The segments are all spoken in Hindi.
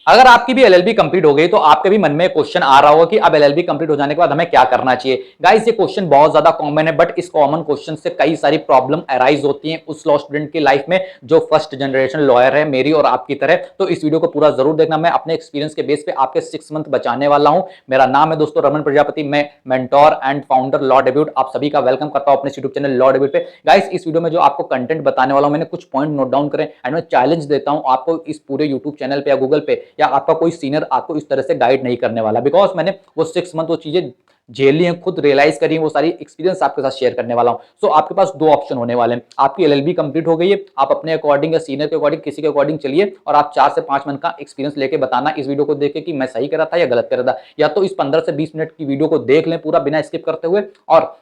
अगर आपकी भी एलएलबी कंप्लीट हो गई तो आपके भी मन में क्वेश्चन आ रहा होगा कि अब एलएलबी कंप्लीट हो जाने के बाद हमें क्या करना चाहिए। गाइस ये क्वेश्चन बहुत ज्यादा कॉमन है, बट इस कॉमन क्वेश्चन से कई सारी प्रॉब्लम अराइज होती हैं उस लॉ स्टूडेंट की लाइफ में जो फर्स्ट जनरेशन लॉयर है, मेरी और आपकी तरह। तो इस वीडियो को पूरा जरूर देखना, मैं अपने एक्सपीरियंस के बेस पे आपके 6 मंथ बचाने वाला हूं। मेरा नाम है दोस्तों रमन प्रजापति, मैं mentor and founder law debut. आप सभी का वेलकम करता हूं अपने यूट्यूब चैनल लॉ डेब्यूट पे। गाइस इस वीडियो में जो आपको कंटेंट बताने वाला हूं, मैंने कुछ पॉइंट नोट डाउन करें एंड मैं चैलेंज देता हूं आपको इस पूरे यूट्यूब चैनल पे या गूगल पे या आपका कोई सीनियर आपको इस तरह से गाइड नहीं करने वाला, बिकॉज मैंने वो 6 मंथ वो चीजें झेली हैं, खुद रियलाइज करी, वो सारी एक्सपीरियंस आपके साथ शेयर करने वाला हूं। सो आपके पास दो ऑप्शन होने वाले हैं। आपकी एलएलबी कंप्लीट हो गई है, आप अपने अकॉर्डिंग या सीनियर के अकॉर्डिंग किसी के अकॉर्डिंग चलिए और आप 4 से 5 मिनट का एक्सपीरियंस लेके बताना इस वीडियो को देख के कि मैं सही कर रहा था या गलत कर रहा था। या तो इस 15 से 20 मिनट की वीडियो को देख लें पूरा बिना स्किप करते हुए, और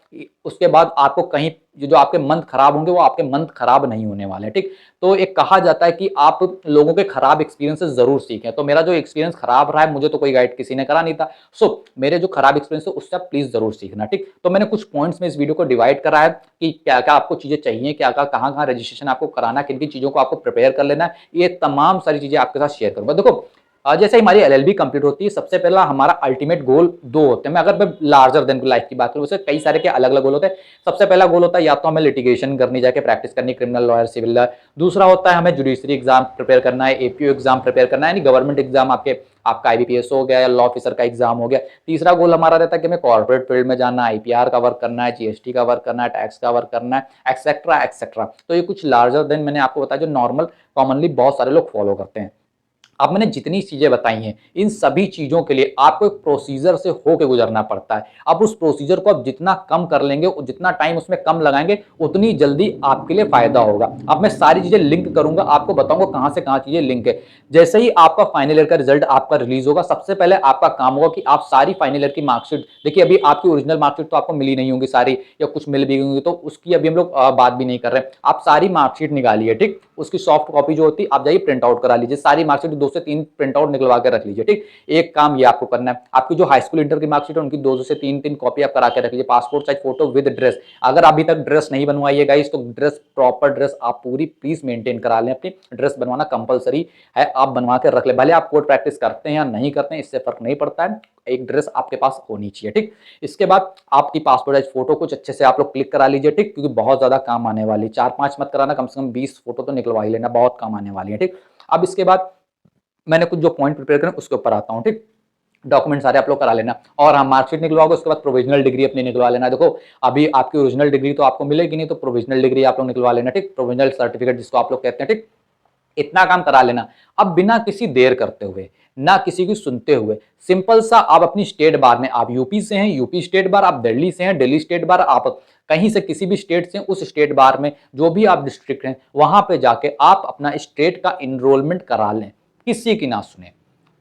उसके बाद आपको कहीं जो आपके मंथ खराब होंगे वो आपके मंथ खराब नहीं होने वाले। ठीक, तो एक कहा जाता है कि आप लोगों के खराब एक्सपीरियंसेस जरूर सीखें। तो मेरा जो एक्सपीरियंस खराब रहा है, मुझे तो कोई गाइड किसी ने करा नहीं था, सो मेरे जो खराब एक्सपीरियंस है उससे आप प्लीज जरूर सीखना। ठीक, तो मैंने कुछ पॉइंट्स में इस वीडियो को डिवाइड करा है कि क्या क्या आपको चीजें चाहिए, क्या क्या कहाँ कहाँ रजिस्ट्रेशन आपको कराना, किन किन चीजों को आपको प्रिपेयर कर लेना है, ये तमाम सारी चीजें आपके साथ शेयर करूंगा। देखो जैसे हमारी एलएलबी कंप्लीट होती है, सबसे पहला हमारा अल्टीमेट गोल दो होते हैं। मैं अगर मैं लार्जर देन लाइफ की बात करूं, उसे कई सारे के अलग अलग गोल होते हैं। सबसे पहला गोल होता है या तो हमें लिटिगेशन करनी, जाके प्रैक्टिस करनी, क्रिमिनल लॉयर, सिविल लॉयर। दूसरा होता है हमें जुडिशरी एग्जाम प्रिपेयर करना है, एपीओ एग्जाम प्रिपेयर करना है, यानी गवर्नमेंट एग्जाम आपका आईबीपीएस हो गया या लॉ ऑफिसर का एग्जाम हो गया। तीसरा गोल हमारा रहता है कि हमें कॉर्पोरेट फील्ड में जाना है, आईपीआर का वर्क करना है, जीएसटी का वर्क करना है, टैक्स का वर्क करना है, एक्सेट्रा एक्सेट्रा। तो ये कुछ लार्जर देन मैंने आपको बताया जो नॉर्मल कॉमनली बहुत सारे लोग फॉलो करते हैं। अब मैंने जितनी चीजें बताई हैं, इन सभी चीजों के लिए आपको एक प्रोसीजर से होके गुजरना पड़ता है। अब उस प्रोसीजर को आप जितना कम कर लेंगे, जितना टाइम उसमें कम लगाएंगे, उतनी जल्दी आपके लिए फायदा होगा। अब मैं सारी चीजें लिंक करूंगा, आपको बताऊंगा कहां से कहां चीजें लिंक है। जैसे ही आपका फाइनल ईयर का रिजल्ट आपका रिलीज होगा, सबसे पहले आपका काम होगा कि आप सारी फाइनल ईयर की मार्कशीट देखिए। अभी आपकी ओरिजिनल मार्कशीट तो आपको मिली नहीं होंगी सारी, या कुछ मिल भी होंगी, तो उसकी अभी हम लोग बात भी नहीं कर रहे हैं। आप सारी मार्कशीट निकालिए, ठीक, उसकी सॉफ्ट कॉपी जो होती है आप जाइए प्रिंट आउट करा लीजिए, सारी मार्कशीट 2 से 3 प्रिंट आउट निकलवा के रख लीजिए। ठीक, एक काम ये आपको करना है। आपकी जो हाई स्कूल इंटर की मार्कशीट है उनकी 2 से 3 कॉपी आप करा के रख लीजिए, passport size photo with dress. अगर अभी तक ड्रेस नहीं बनवाई है गाइस, तो ड्रेस, प्रॉपर ड्रेस आप पूरी प्लीज मेंटेन करा लें। अपनी ड्रेस बनवाना कंपलसरी है, आप बनवा के रख ले। भले आप कोर्ट प्रैक्टिस करते हैं या नहीं करते हैं, इससे फर्क नहीं पड़ता है, एक ड्रेस आपके पास होनी चाहिए। ठीक, इसके बाद आपकी पासपोर्ट साइज फोटो कुछ अच्छे से आप लोग क्लिक करा लीजिए। ठीक, क्योंकि बहुत ज्यादा काम आने वाली, 4-5 मत कराना, कम से कम 20 फोटो तो निकलवा ही लेना, बहुत काम आने वाली है। ठीक, अब इसके बाद मैंने कुछ जो पॉइंट प्रिपेयर करें उसके ऊपर आता हूं। ठीक, डॉक्यूमेंट सारे आप लोग करा लेना, और हम मार्कशीट निकलवाओगे उसके बाद प्रोविजनल डिग्री अपनी निकलवा लेना। देखो अभी आपकी ओरिजिनल डिग्री तो आपको मिलेगी नहीं, तो प्रोविजनल डिग्री आप लोग निकलवा लेना। ठीक, प्रोविजनल सर्टिफिकेट जिसको आप लोग कहते हैं। ठीक, इतना काम करा लेना। अब बिना किसी देर करते हुए, ना किसी की सुनते हुए, सिंपल सा आप अपनी स्टेट बार में, आप यूपी से हैं यूपी स्टेट बार, आप दिल्ली से हैं दिल्ली स्टेट बार, आप कहीं से किसी भी स्टेट से, उस स्टेट बार में जो भी आप डिस्ट्रिक्ट हैं वहां पे जाके आप अपना स्टेट का इनरोलमेंट करा लें। किसी की ना सुने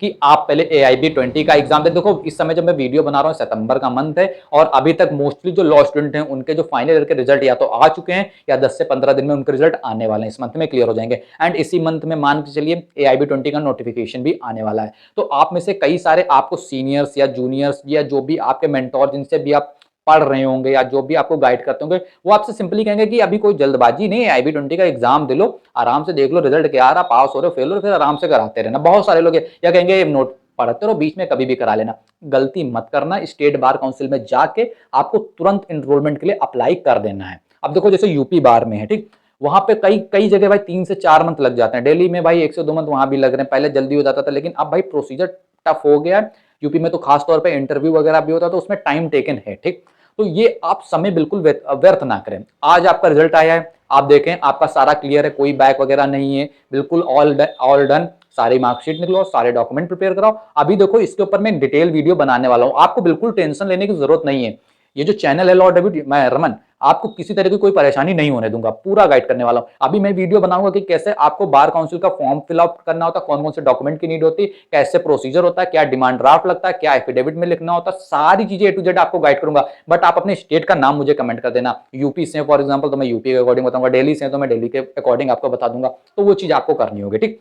कि आप पहले AIB 20 का एग्जाम दे। देखो इस समय जब मैं वीडियो बना रहा हूं, सितंबर का मंथ है, और अभी तक मोस्टली जो लॉ स्टूडेंट हैं उनके जो फाइनल ईयर के रिजल्ट या तो आ चुके हैं, या 10 से 15 दिन में उनके रिजल्ट आने वाले हैं, इस मंथ में क्लियर हो जाएंगे। एंड इसी मंथ में मान के चलिए AIB 20 का नोटिफिकेशन भी आने वाला है। तो आप में से कई सारे आपको सीनियर्स या जूनियर्स या जो भी आपके मेंटोर, जिनसे भी आप पढ़ रहे होंगे या जो भी आपको गाइड करते होंगे, वो आपसे सिंपली कहेंगे कि अभी कोई जल्दबाजी नहीं है, AIB 20 का एग्जाम दे लो, आराम से देख लो रिजल्ट क्या आ रहा, पास हो रहे हो फेल हो रहे हो, फिर आराम से कराते रहना। बहुत सारे लोग या कहेंगे नोट पढ़ते रहो, बीच में कभी भी करा लेना। गलती मत करना, स्टेट बार काउंसिल में जाके आपको तुरंत एनरोलमेंट के लिए अप्लाई कर देना है। अब देखो जैसे यूपी बार में है, ठीक, वहां पे कई कई जगह भाई 3 से 4 मंथ लग जाते हैं। दिल्ली में भाई 1 से 2 मंथ वहां भी लग रहे हैं, पहले जल्दी हो जाता था, लेकिन अब भाई प्रोसीजर टफ हो गया है। यूपी में तो खास तौर पे इंटरव्यू वगैरह भी होता है, तो उसमें टाइम टेकन है। ठीक, तो ये आप समय बिल्कुल व्यर्थ ना करें। आज आपका रिजल्ट आया है, आप देखें आपका सारा क्लियर है, कोई बैक वगैरह नहीं है, बिल्कुल ऑल डन। सारी मार्कशीट निकलो, सारे डॉक्यूमेंट प्रिपेयर कराओ। अभी देखो इसके ऊपर मैं एक डिटेल वीडियो बनाने वाला हूं, आपको बिल्कुल टेंशन लेने की जरूरत नहीं है। ये जो चैनल है लॉ डेब्यूट, मैं रमन, आपको किसी तरह की कोई परेशानी नहीं होने दूंगा, पूरा गाइड करने वाला हूं। अभी मैं वीडियो बनाऊंगा कि कैसे आपको बार काउंसिल का फॉर्म फिलअप करना होता है, कौन कौन से डॉक्यूमेंट की नीड होती है, कैसे प्रोसीजर होता है, क्या डिमांड ड्राफ्ट लगता है, क्या एफिडेविट में लिखना होता है, सारी चीजें A to Z आपको गाइड करूंगा। बट आप अपने स्टेट का नाम मुझे कमेंट कर देना। यूपी से फॉर एग्जाम्पल तो मैं यूपी के अकॉर्डिंग बताऊंगा, दिल्ली से तो मैं दिल्ली के अकॉर्डिंग आपको बता दूंगा। तो वो चीज आपको करनी होगी। ठीक,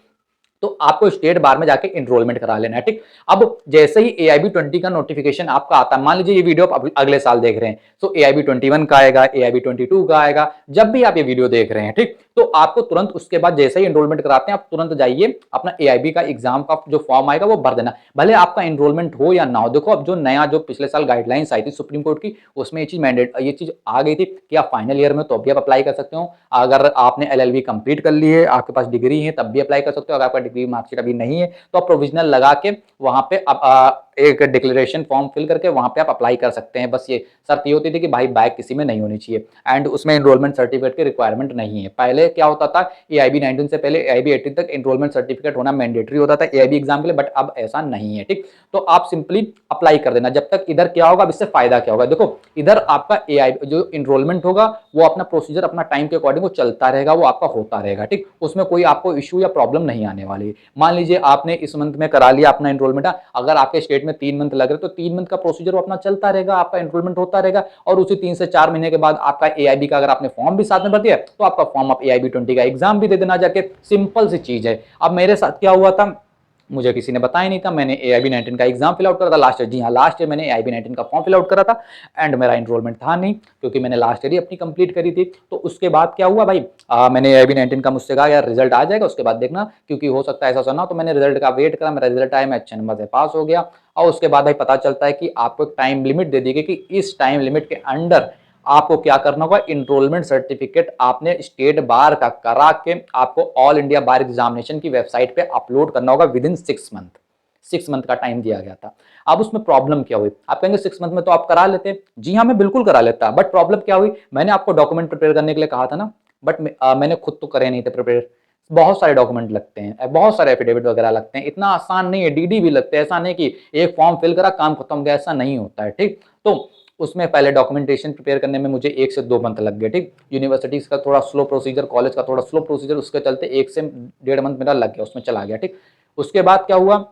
तो आपको स्टेट बार में जाके एनरोलमेंट करा लेना है। ठीक, अब जैसे ही AIB 20 का नोटिफिकेशन आपका आता है, मान लीजिए ये वीडियो आप अगले साल देख रहे हैं, तो AIB 21 का आएगा, AIB 22 का आएगा, जब भी आप ये वीडियो देख रहे हैं। ठीक, तो आपको तुरंत उसके बाद जैसे ही एनरोलमेंट कराते हैं आप तुरंत जाइए अपना एआईबी का एग्जाम का जो फॉर्म आएगा वो भर देना, भले आपका एनरोलमेंट हो या ना हो। देखो अब जो नया जो पिछले साल गाइडलाइंस आई थी सुप्रीम कोर्ट की, उसमें ये चीज आ गई थी कि आप फाइनल ईयर में तो भी आप अप्लाई कर सकते हो, अगर आपने एलएलबी कंप्लीट कर ली है, आपके पास डिग्री है, तब भी अप्लाई कर सकते हो, अगर आपका डिग्री मार्कशीट अभी नहीं है तो आप प्रोविजनल लगा के वहां पे एक डिक्लेरेशन फॉर्म फिल करके वहां पे आप अप्लाई कर सकते हैं। बस ये शर्त ये होती थी कि भाई बैक किसी में नहीं होनी चाहिए एंड उसमें एनरोलमेंट सर्टिफिकेट की रिक्वायरमेंट नहीं है। पहले क्या होता था, एआईबी 19 से पहले एआईबी 18 तक एनरोलमेंट सर्टिफिकेट होना मैंडेटरी होता था एआईबी एग्जाम के लिए, बट अब ऐसा नहीं है। ठीक, तो आप सिंपली अप्लाई कर देना। जब तक इधर क्या होगा, इससे फायदा क्या होगा, देखो इधर आपका एआई जो एनरोलमेंट होगा वो अपना प्रोसीजर अपना टाइम के अकॉर्डिंग वो चलता रहेगा, वो आपका होता रहेगा। ठीक, उसमें कोई आपको इश्यू या प्रॉब्लम नहीं आने वाली। मान लीजिए आपने इस मंथ में करा लिया अपना एनरोलमेंट, अगर आपके स्टेट में 3 मंथ लग रहे तो 3 मंथ का प्रोसीजर अपना चलता रहेगा, आपका एनरोलमेंट होता रहेगा और उसी 3 से 4 महीने के बाद आपका एआईबी का अगर आपने फॉर्म भी साथ में भर दिया तो आपका फॉर्म आप एआईबी 20 का एग्जाम भी दे देना जाके। सिंपल सी चीज है। अब मेरे साथ क्या हुआ था, मुझे किसी ने बताया नहीं था, मैंने एआईबी 19 का एग्जाम फिल आउट करा था लास्ट ईयर। जी हाँ, लास्ट ईयर मैंने एआईबी 19 का फॉर्म फिल आउट करा था एंड मेरा एनरोलमेंट था नहीं क्योंकि मैंने लास्ट ईयर ही अपनी कंप्लीट करी थी। तो उसके बाद क्या हुआ भाई, मैंने एआईबी 19 का मुझसे कहा यार रिजल्ट आ जाएगा उसके बाद देखना, क्योंकि हो सकता है ऐसा सुना। तो मैंने रिजल्ट का वेट करा, मेरा रिजल्ट आया, मैं अच्छे नंबर से पास हो गया। और उसके बाद भाई पता चलता है कि आपको एक टाइम लिमिट दे दी गई कि इस टाइम लिमिट के अंडर आपको क्या करना होगा, एनरोलमेंट सर्टिफिकेट आपने स्टेट बार का करा के आपको ऑल इंडिया बार एग्जामिनेशन की वेबसाइट पे अपलोड करना होगा विद इन 6 मंथ। 6 मंथ का टाइम दिया गया था। अब उसमें प्रॉब्लम क्या हुई, आप कहेंगे 6 मंथ में तो आप करा लेते। जी हाँ, मैं बिल्कुल करा लेता, बट प्रॉब्लम क्या हुई, मैंने आपको डॉक्यूमेंट प्रिपेयर करने के लिए कहा था ना, बट मैंने खुद तो करे नहीं थे प्रिपेयर। बहुत सारे डॉक्यूमेंट लगते हैं, बहुत सारे एफिडेविट वगैरह लगते हैं, इतना आसान नहीं है। डीडी भी लगते हैं, ऐसा नहीं कि एक फॉर्म फिल करा काम खत्म हो गया, ऐसा नहीं होता है। ठीक, तो उसमें पहले डॉक्यूमेंटेशन प्रिपेयर करने में मुझे 1 से 2 मंथ लग गए। ठीक, यूनिवर्सिटी का थोड़ा स्लो प्रोसीजर, कॉलेज का थोड़ा स्लो प्रोसीजर, उसके चलते 1 से 1.5 मंथ मेरा लग गया, उसमें चला गया। ठीक, उसके बाद क्या हुआ,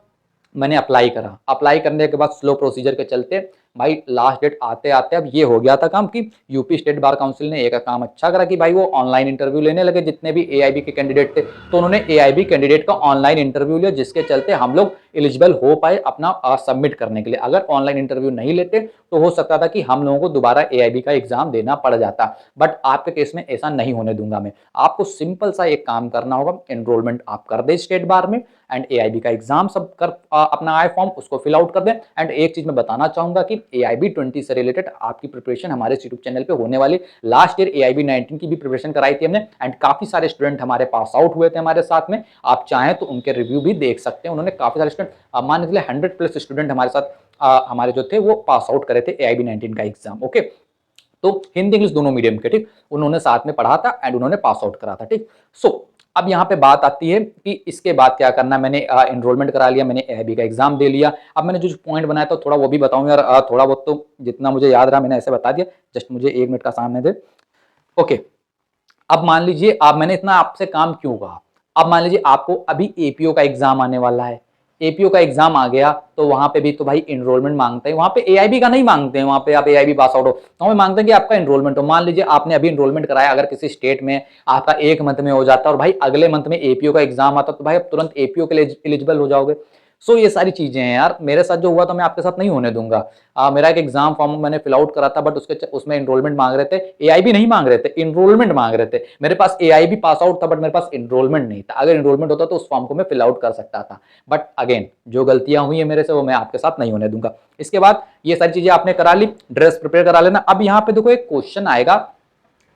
मैंने अप्लाई करा, अप्लाई करने के बाद स्लो प्रोसीजर के चलते भाई लास्ट डेट आते आते अब ये हो गया था काम कि यूपी स्टेट बार काउंसिल ने एक काम अच्छा करा कि भाई वो ऑनलाइन इंटरव्यू लेने लगे जितने भी एआईबी के कैंडिडेट थे। तो उन्होंने एआईबी कैंडिडेट का ऑनलाइन इंटरव्यू लिया, जिसके चलते हम लोग एलिजिबल हो पाए अपना सबमिट करने के लिए। अगर ऑनलाइन इंटरव्यू नहीं लेते तो हो सकता था कि हम लोगों को दोबारा एआईबी का एग्जाम देना पड़ जाता, बट आपके केस में ऐसा नहीं होने दूंगा मैं। आपको सिंपल सा एक काम करना होगा, एनरोलमेंट आप कर दे स्टेट बार में एंड एआईबी का एग्जाम सब कर अपना आए फॉर्म उसको फिल आउट कर दें। एंड एक चीज मैं बताना चाहूंगा कि एआईबी 20 से रिलेटेड आपकी प्रिपरेशन हमारे यूट्यूब चैनल पे होने वाली। लास्ट ईयर एआईबी 19 की भी प्रिपरेशन कराई थी हमने एंड काफी सारे स्टूडेंट हमारे पास आउट हुए थे हमारे साथ में। आप चाहें तो उनके रिव्यू भी देख सकते हैं। उन्होंने काफी सारे स्टूडेंट मान लीजिए 100+ स्टूडेंट हमारे साथ हमारे जो थे वो पास आउट करे थे एआईबी 19 का एग्जाम। ओके, तो हिंदी इंग्लिश दोनों मीडियम के। ठीक, उन्होंने साथ में पढ़ा था एंड उन्होंने पास आउट करा था। ठीक, सो अब यहाँ पे बात आती है कि इसके बाद क्या करना। मैंने एनरोलमेंट करा लिया, मैंने एआईबी का एग्जाम दे लिया। अब मैंने जो पॉइंट बनाया था थोड़ा वो भी बताऊं यार, थोड़ा बहुत तो जितना मुझे याद रहा मैंने ऐसे बता दिया। जस्ट मुझे 1 मिनट का सामने दे। ओके, अब मान लीजिए आप, मैंने इतना आपसे काम क्यों कहा, अब मान लीजिए आपको अभी एपीओ का एग्जाम आने वाला है। एपीओ का एग्जाम आ गया तो वहां पे भी तो भाई एनरोलमेंट मांगते हैं, वहां पे एआईबी का नहीं मांगते हैं। वहां पे आप एआईबी पास आउट हो तो वहां मांगते हैं कि आपका एनरोलमेंट हो। मान लीजिए आपने अभी एनरोलमेंट कराया, अगर किसी स्टेट में आपका 1 मंथ में हो जाता है और भाई अगले मंथ में एपीओ का एग्जाम आता तो भाई आप तुरंत एपीओ के लिए एलिजिबल हो जाओगे। सो ये सारी चीजें हैं यार, मेरे साथ जो हुआ तो मैं आपके साथ नहीं होने दूंगा। मेरा एक एग्जाम फॉर्म मैंने फिल आउट करा था, बट उसमें एनरोलमेंट मांग रहे थे, एआईबी नहीं मांग रहे थे, एनरोलमेंट मांग रहे थे। मेरे पास एआईबी पास आउट था बट मेरे पास एनरोलमेंट नहीं था। अगर एनरोलमेंट होता तो उस फॉर्म को मैं फिल आउट कर सकता था। बट अगेन जो गलतियां हुई है मेरे से वो मैं आपके साथ नहीं होने दूंगा। इसके बाद ये सारी चीजें आपने करा ली, ड्रेस प्रिपेयर करा लेना। अब यहाँ पे देखो एक क्वेश्चन आएगा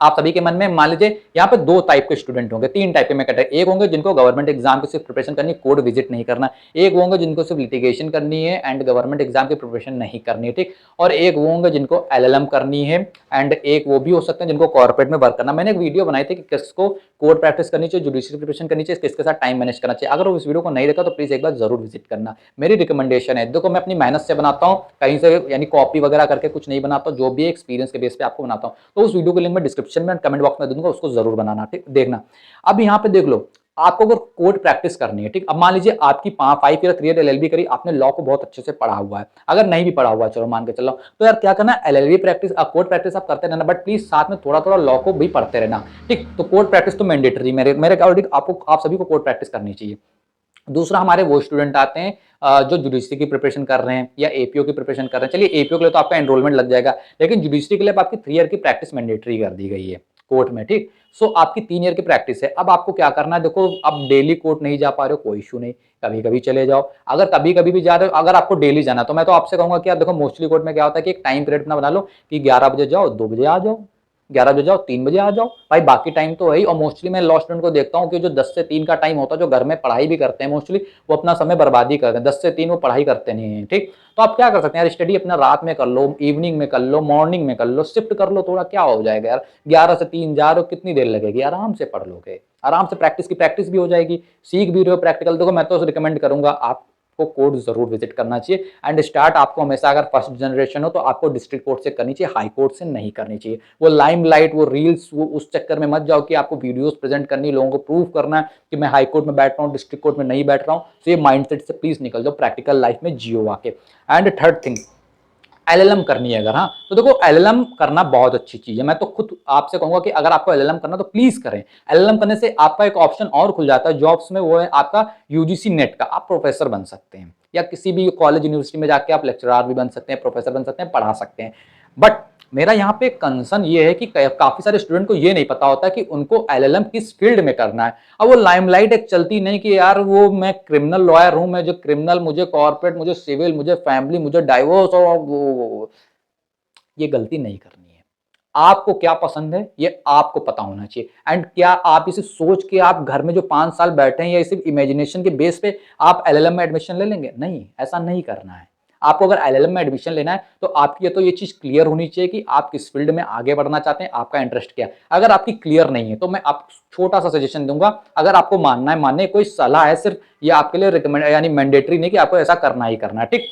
आप सभी के मन में। मान लीजिए यहाँ पे 2 टाइप के स्टूडेंट होंगे, 3 टाइप के मैं कहता हूं। एक होंगे जिनको गवर्नमेंट एग्जाम की सिर्फ प्रिपरेशन करनी, कोड विजिट नहीं करना। एक होंगे जिनको सिर्फ लिटिगेशन करनी है एंड गवर्नमेंट एग्जाम की प्रिपरेशन नहीं करनी है। ठीक, और एक वो होंगे जिनको एलएलएम करनी है एंड एक वो भी हो सकते हैं जिनको कॉर्पोरेट में वर्क करना। मैंने एक वीडियो बनाई थी कि किसको कोड प्रैक्टिस करनी चाहिए, जुडिशियल प्रिपरेशन करनी चाहिए, किसके साथ टाइम मैनेज करना चाहिए। अगर वो इस वीडियो को नहीं देखा तो प्लीज एक बार जरूर विजिट करना। मेरी रिकमेंडेशन है, देखो मैं अपनी मेहनत से बनाता हूँ, कहीं से यानी कॉपी वगैरह करके कुछ नहीं बनाता, जो भी एक्सपीरियंस के बेस पे आपको बनाता हूँ। तो उस वीडियो के लिंक में डिस्क्रिप्शन में कमेंट बॉक्स में दूंगा, उसको जरूर बनाना। ठीक, देखना। अब यहाँ पे देख लो, आपको अगर कोड प्रैक्टिस करनी है, ठीक, अब मान लीजिए आपकी 5 ईयर 3 ईयर एलएलबी करी, आपने लॉ को बहुत अच्छे से पढ़ा हुआ है। अगर नहीं भी पढ़ा हुआ चलो मान के चलो, तो यार क्या करना, एलएलबी प्रैक्टिस कोड प्रैक्टिस आप करते रहना, बट प्लीज साथ में थोड़ा थोड़ा लॉ को भी पढ़ते रहना। ठीक, तो कोड प्रैक्टिस तो मैंडेटरी मेरे अकॉर्डिंग आपको, आप सभी को कोड प्रैक्टिस करनी चाहिए। दूसरा, हमारे वो स्टूडेंट आते हैं जो जुडिशरी की प्रिपरेशन कर रहे हैं या एपीओ की प्रिपरेशन कर रहे हैं। चलिए एपीओ के लिए तो आपका एनरोलमेंट लग जाएगा, लेकिन जुडिशरी के लिए आपकी 3 ईयर की प्रैक्टिस मैंडेटरी कर दी गई है। कोर्ट में, ठीक। सो आपकी 3 ईयर की प्रैक्टिस है। अब आपको क्या करना है, देखो अब डेली कोर्ट नहीं जा पा रहे हो, कोई इशू नहीं, कभी कभी चले जाओ। अगर कभी कभी भी जा रहे हो, अगर आपको डेली जाना, तो मैं तो आपसे कहूंगा कि यार देखो मोस्टली कोर्ट में क्या होता है कि एक टाइम पीरियड अपना बना लो कि 11 बजे जाओ, 2 बजे आ जाओ, 11 बजे जाओ, 3 बजे आ जाओ भाई, बाकी टाइम तो वही। और मोस्टली मैं लॉ स्टूडेंट को देखता हूँ कि जो 10 से 3 का टाइम होता है, जो घर में पढ़ाई भी करते हैं मोस्टली, वो अपना समय बर्बादी करते हैं। 10 से 3 वो पढ़ाई करते नहीं है, ठीक। तो आप क्या कर सकते हैं यार, स्टडी अपना रात में कर लो, इवनिंग में कर लो, मॉर्निंग में कर लो, शिफ्ट कर लो थोड़ा, क्या हो जाएगा यार। 11 से 3 जा रहे हो, कितनी देर लगेगी, आराम से पढ़ लोगे, आराम से प्रैक्टिस की प्रैक्टिस भी हो जाएगी, सीख भी रहे हो प्रैक्टिकल। देखो मैं तो रिकमेंड करूंगा आपको कोर्ट जरूर विजिट करना चाहिए। एंड स्टार्ट आपको हमेशा, अगर फर्स्ट जनरेशन हो तो आपको डिस्ट्रिक्ट कोर्ट से करनी चाहिए, हाई कोर्ट से नहीं करनी चाहिए। वो लाइमलाइट, वो रील्स, वो उस चक्कर में मत जाओ कि आपको वीडियोस प्रेजेंट करनी, लोगों को प्रूव करना है कि मैं हाई कोर्ट में बैठ रहा हूँ, डिस्ट्रिक्ट कोर्ट में नहीं बैठ रहा हूँ। तो ये माइंडसेट से प्लीज निकल जाओ, प्रैक्टिकल लाइफ में जियो आके। एंड थर्ड थिंग, एलएलएम करनी है अगर, हाँ तो देखो एलएलएम करना बहुत अच्छी चीज है। मैं तो खुद आपसे कहूंगा कि अगर आपको एलएलएम करना तो प्लीज करें। एलएलएम करने से आपका एक ऑप्शन और खुल जाता है जॉब्स में, वो है आपका यूजीसी नेट का। आप प्रोफेसर बन सकते हैं, या किसी भी कॉलेज यूनिवर्सिटी में जाके आप लेक्चरर भी बन सकते हैं, प्रोफेसर बन सकते हैं, पढ़ा सकते हैं। बट मेरा यहाँ पे कंसर्न ये है कि काफी सारे स्टूडेंट को ये नहीं पता होता कि उनको एलएलएम किस फील्ड में करना है। अब वो लाइमलाइट एक चलती नहीं कि यार वो मैं क्रिमिनल लॉयर हूं, मैं जो क्रिमिनल, मुझे कॉर्पोरेट, मुझे सिविल, मुझे फैमिली, मुझे डाइवोर्स, और वो ये गलती नहीं करनी है। आपको क्या पसंद है ये आपको पता होना चाहिए। एंड क्या आप इसे सोच के आप घर में जो 5 साल बैठे हैं, या सिर्फ इमेजिनेशन के बेस पे आप एलएलएम में एडमिशन ले लेंगे? नहीं, ऐसा नहीं करना है। आपको अगर एलएलएम में एडमिशन लेना है तो आपकी तो ये चीज क्लियर होनी चाहिए कि आप किस फील्ड में आगे बढ़ना चाहते हैं, आपका इंटरेस्ट क्या है। अगर आपकी क्लियर नहीं है तो मैं आप छोटा सा सजेशन दूंगा, अगर आपको मानना है मानने, कोई सलाह है सिर्फ, ये आपके लिए रिकमेंड यानी मैंडेटरी नहीं कि आपको ऐसा करना ही करना है, ठीक।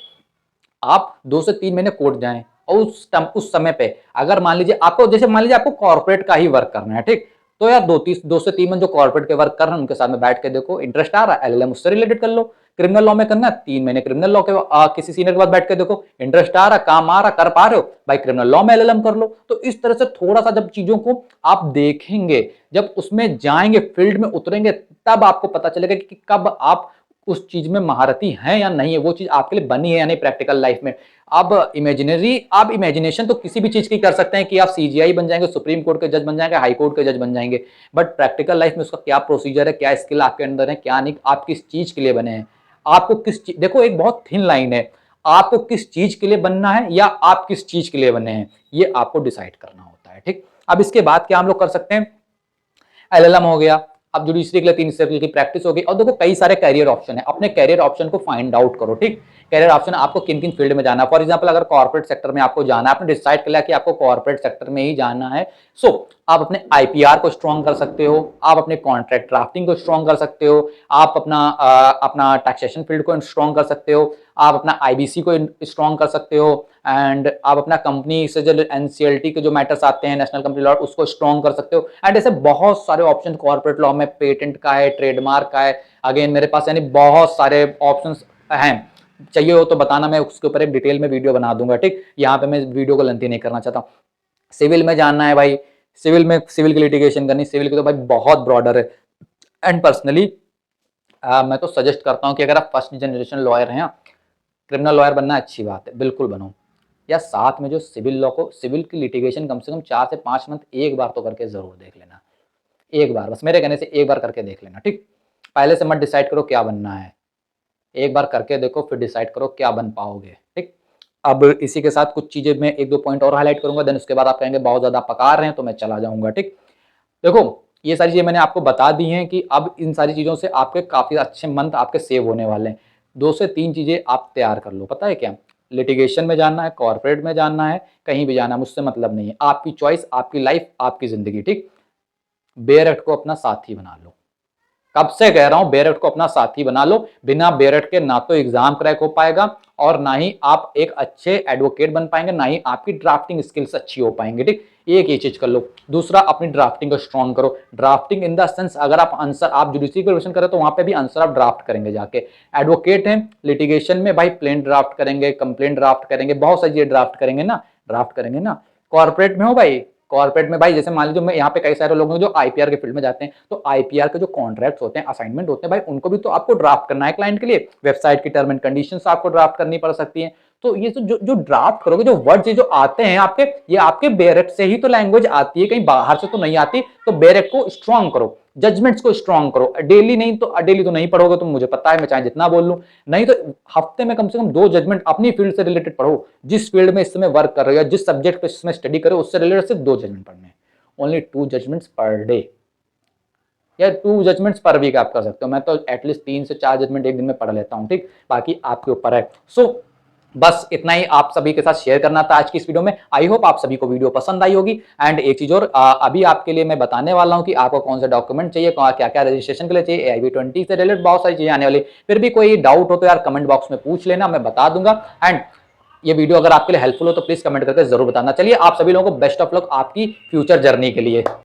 आप 2 से 3 महीने कोर्ट जाएं, और उस समय पे अगर मान लीजिए आपको, जैसे मान लीजिए आपको कॉर्पोरेट का ही वर्क करना है, ठीक। तो यार 2 से 3 मंथ जो कॉर्पोरेट के वर्क कर रहे हैं उनके साथ में बैठ के देखो, इंटरेस्ट आ रहा है एलएलएम उससे रिलेटेड कर लो। क्रिमिनल लॉ में करना है, 3 महीने क्रिमिनल लॉ के किसी सीनियर के पास बैठ के देखो, इंटरेस्ट आ रहा, काम आ रहा, कर पा रहे हो भाई, क्रिमिनल लॉ में एलएलएम कर लो। तो इस तरह से थोड़ा सा जब चीजों को आप देखेंगे, जब उसमें जाएंगे, फील्ड में उतरेंगे, तब आपको पता चलेगा कि कब आप उस चीज में महारती हैं या नहीं है, वो चीज आपके लिए बनी है या नहीं प्रैक्टिकल लाइफ में। अब इमेजिनरी, आप इमेजिनेशन तो किसी भी चीज की कर सकते हैं कि आप सीजीआई बन जाएंगे, सुप्रीम कोर्ट के जज बन जाएंगे, हाई कोर्ट के जज बन जाएंगे। बट प्रैक्टिकल लाइफ में उसका क्या प्रोसीजर है, क्या स्किल आपके अंदर है, क्या नहीं, आप किस चीज के लिए बने हैं, आपको किस चीज, देखो एक बहुत थिन लाइन है, आपको किस चीज के लिए बनना है या आप किस चीज के लिए बने हैं, ये आपको डिसाइड करना होता है, ठीक। अब इसके बाद क्या हम लोग कर सकते हैं, एलएलएम हो गया, अब जुडिशरी के लिए 3 स्टेप की प्रैक्टिस हो गई। और देखो कई सारे कैरियर ऑप्शन है, अपने कैरियर ऑप्शन को फाइंड आउट करो, ठीक। कैरियर ऑप्शन आपको किन किन फील्ड में जाना है। फॉर एग्जांपल अगर कॉर्पोरेट सेक्टर में आपको जाना है, आपने डिसाइड कर लिया कि आपको कॉर्पोरेट सेक्टर में ही जाना है, सो आप अपने आईपीआर को स्ट्रॉन्ग कर सकते हो, आप अपने कॉन्ट्रैक्ट ड्राफ्टिंग को स्ट्रॉन्ग कर सकते हो, आप अपना टैक्सेशन फील्ड को स्ट्रॉन्ग कर सकते हो, आप अपना आईबीसी को स्ट्रॉन्ग कर सकते हो, एंड आप अपना कंपनी से जो एनसीएलटी के जो मैटर्स आते हैं, नेशनल कंपनी लॉ, उसको स्ट्रॉन्ग कर सकते हो। एंड ऐसे बहुत सारे ऑप्शन कॉर्पोरेट लॉ में, पेटेंट का है, ट्रेडमार्क का है, अगेन मेरे पास यानी बहुत सारे ऑप्शंस हैं। चाहिए हो तो बताना, मैं उसके ऊपर एक डिटेल में वीडियो बना दूंगा, ठीक। यहाँ पे मैं वीडियो को लेंथी नहीं करना चाहता। सिविल में जानना है भाई, सिविल में सिविल की लिटिगेशन करनी, सिविल की तो भाई बहुत ब्रॉडर है। एंड पर्सनली मैं तो सजेस्ट करता हूँ कि अगर आप फर्स्ट जनरेशन लॉयर हैं, क्रिमिनल लॉयर बनना अच्छी बात है, बिल्कुल बनो, या साथ में जो सिविल लॉ को, सिविल की लिटिगेशन कम से कम 4 से 5 मंथ एक बार तो करके जरूर देख लेना। एक बार, बस मेरे कहने से एक बार करके देख लेना, ठीक। पहले से मत डिसाइड करो क्या बनना है, एक बार करके देखो, फिर डिसाइड करो क्या बन पाओगे, ठीक। अब इसी के साथ कुछ चीजें मैं 1-2 पॉइंट और हाईलाइट करूंगा, देन उसके बाद आप कहेंगे बहुत ज्यादा पका रहे हैं, तो मैं चला जाऊंगा, ठीक। देखो ये सारी चीजें मैंने आपको बता दी हैं कि अब इन सारी चीजों से आपके काफी अच्छे मंथ आपके सेव होने वाले हैं। 2 से 3 चीजें आप तैयार कर लो, पता है क्या, लिटिगेशन में जानना है, कॉर्पोरेट में जानना है, कहीं भी जाना है, मुझसे मतलब नहीं है, आपकी चॉइस, आपकी लाइफ, आपकी जिंदगी, ठीक। बेरठ को अपना साथी बना लो, कब से कह रहा हूं, बेरठ को अपना साथी बना लो। बिना बेरठ के ना तो एग्जाम क्रैक हो पाएगा, और ना ही आप एक अच्छे एडवोकेट बन पाएंगे, ना ही आपकी ड्राफ्टिंग स्किल्स अच्छी हो पाएंगे, ठीक। एक ये चीज कर लो। दूसरा, अपनी ड्राफ्टिंग को स्ट्रॉन्ग करो। ड्राफ्टिंग इन द सेंस, अगर आप आंसर, आप जुडिशरी क्वेश्चन करें तो वहां पे भी आंसर आप ड्राफ्ट करेंगे जाके। एडवोकेट हैं, लिटिगेशन में भाई प्लेन ड्राफ्ट करेंगे, कंप्लेंट ड्राफ्ट करेंगे, बहुत सारी चीजें ड्राफ्ट करेंगे ना, ड्राफ्ट करेंगे ना। कॉर्पोरेट में हो भाई, कॉर्पोरेट में भाई जैसे मान लीजिए, मैं यहाँ पे कई सारे लोग हैं जो आईपीआर के फील्ड में जाते हैं, तो आईपीआर के जो कॉन्ट्रैक्ट्स होते हैं, असाइनमेंट होते हैं भाई, उनको भी तो आपको ड्राफ्ट करना है क्लाइंट के लिए। वेबसाइट की टर्म एंड कंडीशंस आपको ड्राफ्ट करनी पड़ सकती है। तो ये जो ड्राफ्ट करोगे, जो वर्ड्स ये जो आते हैं आपके, ये आपके बेरेक्ट से ही तो लैंग्वेज आती है, कहीं बाहर से तो नहीं आती। तो बेरेक्ट को स्ट्रांग करो, जजमेंट्स को स्ट्रांग करो। डेली तो नहीं पढ़ोगे तुम, मुझे पता है, मैं चाहे जितना बोल लूं। नहीं तो हफ्ते में कम से कम 2 जजमेंट अपनी फील्ड से रिलेटेड पढ़ो। जिस फील्ड में इस समय वर्क कर रहे हो या जिस सब्जेक्ट पे इसमें स्टडी करो, उससे रिलेटेड सिर्फ 2 जजमेंट पढ़ने हैं। ओनली 2 जजमेंट्स पर डे या 2 जजमेंट्स पर वीक आप कर सकते हो। मैं तो एटलीस्ट 3 से 4 जजमेंट एक दिन में पढ़ लेता हूं, ठीक। बाकी आपके ऊपर है। सो बस इतना ही आप सभी के साथ शेयर करना था आज की इस वीडियो में। आई होप आप सभी को वीडियो पसंद आई होगी। एंड एक चीज और, अभी आपके लिए मैं बताने वाला हूं कि आपको कौन से डॉक्यूमेंट चाहिए, क्या क्या रजिस्ट्रेशन के लिए चाहिए। AIB20 से रिलेटेड बहुत सारी चीजें आने वाली। फिर भी कोई डाउट हो तो यार कमेंट बॉक्स में पूछ लेना, मैं बता दूंगा। एंड ये वीडियो अगर आपके लिए हेल्पफुल हो तो प्लीज कमेंट करके जरूर बताना। चलिए, आप सभी लोगों को बेस्ट ऑफ लक आपकी फ्यूचर जर्नी के लिए।